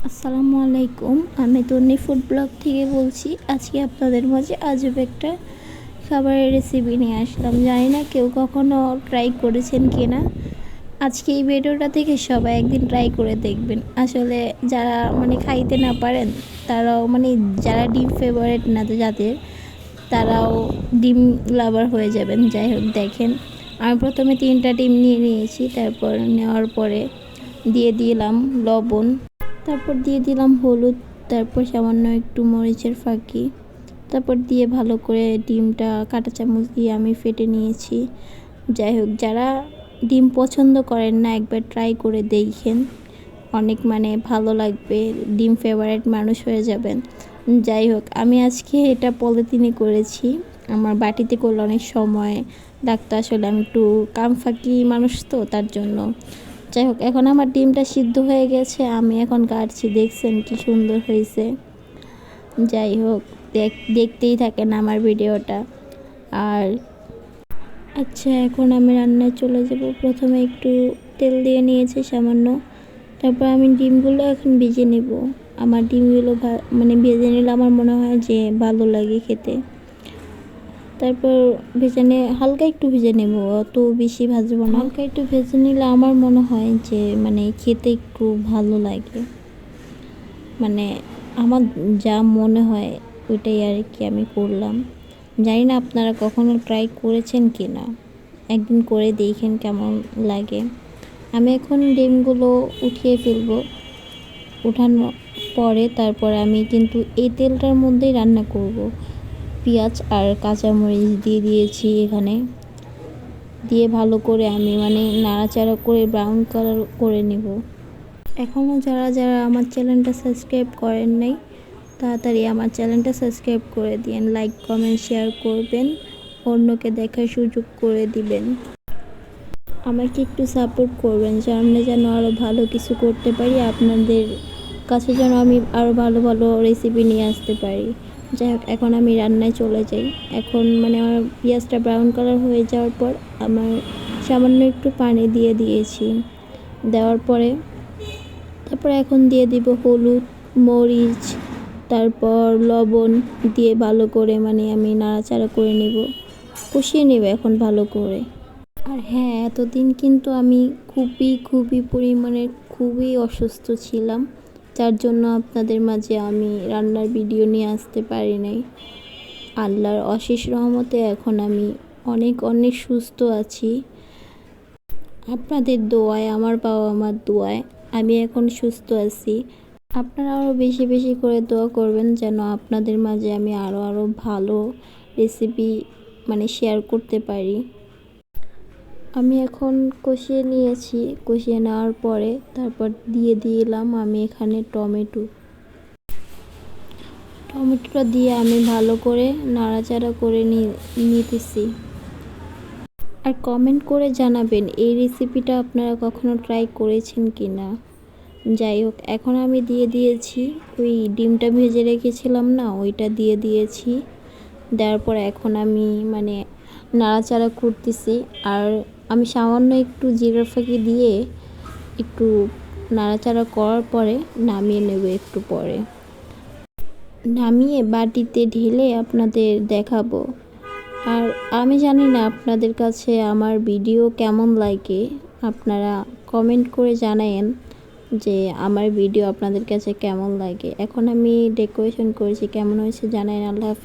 আসসালামু আলাইকুম, আমি তন্নি ফুড ব্লগ থেকে বলছি। আজকে আপনাদের মাঝে আজব একটা খাবারের রেসিপি নিয়ে আসলাম। জানি না কেউ কখনো ট্রাই করেছেন কি না। আজকে এই ভিডিওটা থেকে সবাই একদিন ট্রাই করে দেখবেন। আসলে যারা খাইতে না পারেন তারাও যারা ডিম ফেভারিট না যাদের, তারাও ডিম লাভার হয়ে যাবেন। যাই হোক, দেখেন আমি প্রথমে 3টা ডিম নিয়ে নিয়েছি। তারপর নেওয়ার পরে দিয়ে দিলাম লবণ, তারপর দিয়ে দিলাম হলুদ, তারপর সামান্য একটু মরিচের ফাঁকি, তারপর দিয়ে ভালো করে ডিমটা কাঁটা চামচ দিয়ে আমি ফেটে নিয়েছি। যাই হোক, যারা ডিম পছন্দ করেন না একবার ট্রাই করে দেখেন, অনেক ভালো লাগবে, ডিম ফেভারিট মানুষ হয়ে যাবেন। যাই হোক, আমি আজকে এটা পলিথিনে করেছি, আমার বাটিতে করলে অনেক সময় লাগতো। আসলে আমি একটু কাম ফাঁকি মানুষ তো, তার জন্য। যাই হোক, এখন আমার ডিমটা সিদ্ধ হয়ে গেছে, আমি এখন কাটছি। দেখছেন কি সুন্দর হয়েছে। যাই হোক, দেখতেই থাকেন আমার ভিডিওটা। আর আচ্ছা, এখন আমি রান্নায় চলে যাব। প্রথমে একটু তেল দিয়ে নিয়েছি সামান্য, তারপর আমি ডিমগুলো এখন ভেজে নেব। আমার ডিমগুলো ভেজে নিলে আমার মনে হয় যে ভালো লাগে খেতে। তারপর হালকা একটু ভেজে নেব, অত বেশি ভাজবো না। হালকা একটু ভেজে নিলে আমার মনে হয় যে খেতে একটু ভালো লাগে। আমার যা মনে হয় ওইটাই আর কি আমি করলাম। জানি না আপনারা কখনো ট্রাই করেছেন কি না, একদিন করে দেখেন কেমন লাগে। আমি এখন ডিমগুলো উঠিয়ে ফেলবো। উঠানোর পরে তারপর আমি কিন্তু এই তেলটার মধ্যেই রান্না করব। পেঁয়াজ আর কাঁচামরিচ দিয়ে দিয়েছি এখানে, দিয়ে ভালো করে আমি নাড়াচাড়া করে ব্রাউন কালার করে নেব। এখনও যারা যারা আমার চ্যানেলটা সাবস্ক্রাইব করেন নাই, তাড়াতাড়ি আমার চ্যানেলটা সাবস্ক্রাইব করে দিন, লাইক কমেন্ট শেয়ার করবেন, অন্যকে দেখার সুযোগ করে দিবেন। আমাকে একটু সাপোর্ট করবেন, সামনে যেন আরও ভালো কিছু করতে পারি, আপনাদের কাছে যেন আমি আরও ভালো ভালো রেসিপি নিয়ে আসতে পারি। যাই হোক, এখন আমি রান্নায় চলে যাই। এখন আমার পেঁয়াজটা ব্রাউন কালার হয়ে যাওয়ার পর আমার সামান্য একটু পানি দিয়ে দিয়েছি। দেওয়ার পরে তারপরে এখন দিয়ে দিব হলুদ, মরিচ, তারপর লবণ দিয়ে ভালো করে আমি নাড়াচাড়া করে নেব, কষিয়ে নেব এখন ভালো করে। আর হ্যাঁ, এতদিন কিন্তু আমি খুবই পরিমাণে খুবই অসুস্থ ছিলাম, যার জন্য আপনাদের মাঝে আমি রান্নার ভিডিও নিয়ে আসতে পারি নাই। আল্লাহর অশেষ রহমতে এখন আমি অনেক অনেক সুস্থ আছি। আপনাদের দোয়ায়, আমার বাবা মার দোয়ায় আমি এখন সুস্থ আছি। আপনারা আরও বেশি বেশি করে দোয়া করবেন যেন আপনাদের মাঝে আমি আরও ভালো রেসিপি শেয়ার করতে পারি। আমি এখন কষিয়ে নিয়েছি। কষিয়ে নেওয়ার পরে তারপর দিয়ে দিলাম আমি এখানে টমেটোটা দিয়ে আমি ভালো করে নাড়াচাড়া করে নিতেছি। আর কমেন্ট করে জানাবেন এই রেসিপিটা আপনারা কখনো ট্রাই করেছেন কি না। যাই হোক, এখন আমি দিয়ে দিয়েছি ওই ডিমটা ভেজে রেখেছিলাম না, ওইটা দিয়ে দিয়েছি। দেওয়ার পর এখন আমি নাড়াচাড়া করতেছি। আর আমি সামান্য একটু জিরার ফাঁকি দিয়ে একটু নাড়াচাড়া করার পরে নামিয়ে নেব। একটু পরে নামিয়ে বাটিতে ঢেলে আপনাদের দেখাবো। আর আমি জানি না আপনাদের কাছে আমার ভিডিও কেমন লাগে, আপনারা কমেন্ট করে জানায়েন যে আমার ভিডিও আপনাদের কাছে কেমন লাগে। এখন আমি ডেকোরেশন করেছি, কেমন হয়েছে জানায়েন। আল্লাহ হাফেজ।